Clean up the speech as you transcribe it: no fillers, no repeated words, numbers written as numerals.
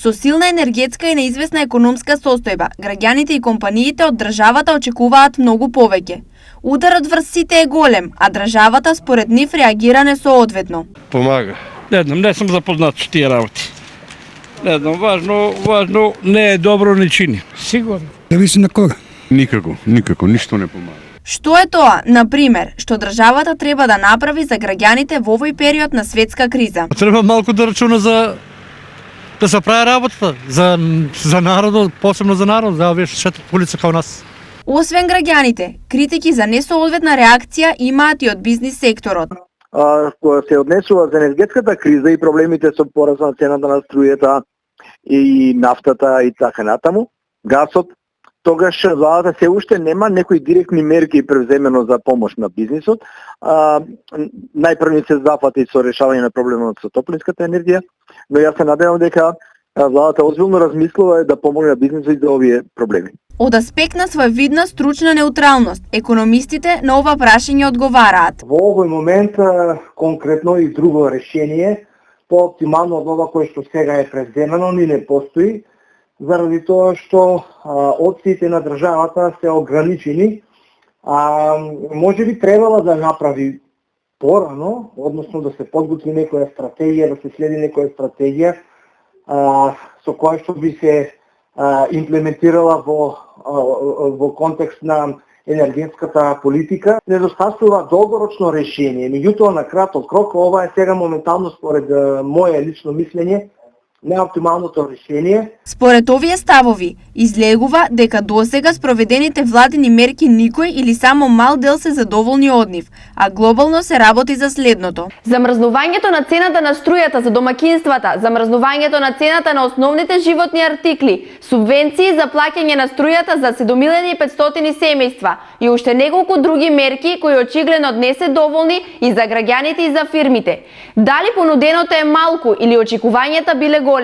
Со силна енергетска и неизвестна економска состојба, граѓаните и компаниите од државата очекуваат многу повеќе. Ударот врз сите е голем, а државата според нив реагира несоодветно. Помага. Не знам, не сум запознат со тие работи. Не знам, важно не е добро ни чини. Сигурно. Зависи на кога. Никако, ништо не помага. Што е тоа, на пример, што државата треба да направи за граѓаните во овој период на светска криза? Треба малку да рачуна за да се прави работата за народот, посебно за народ, да овие шетат по улица као нас. Освен граѓаните, критики за несоодветна реакција имаат и од бизнис секторот. Кога се однесува за енергетската криза и проблемите со пораст на цената на струјата и нафтата и така натаму, гасот, тогаш владата се уште нема некои директни мерки превземено за помош на бизнисот. Најпрво се зафати со решавање на проблемот со топлинската енергија, но јас се надевам дека владата озбилно размислува да помогне на бизнисот за овие проблеми. Од аспект на своевидна стручна неутралност, економистите на ова прашање одговараат. Во овој момент конкретно и друго решение, по-оптимално од ова кое што сега е преземено, ни не постои, заради тоа што опциите на државата се ограничени. Може би требала да направи порано, односно да се подготви некоја стратегија, да се следи некоја стратегија со која што би се имплементирала во контекст на енергетската политика. Недостасува долгорочно решение, меѓутоа на краток рок ова е сега моментално според моје лично мислење неоптималното решение. Според овие ставови, излегува дека досега спроведените владини мерки никој или само мал дел се задоволни од нив, а глобално се работи за следното. Замрзнувањето на цената на струјата за домакинствата, замрзнувањето на цената на основните животни артикли, субвенции за плаќање на струјата за 7500 семејства и уште неколку други мерки кои очигледно не се доволни и за граѓаните и за фирмите. Дали понуденото е малку или очекувањата биле големи?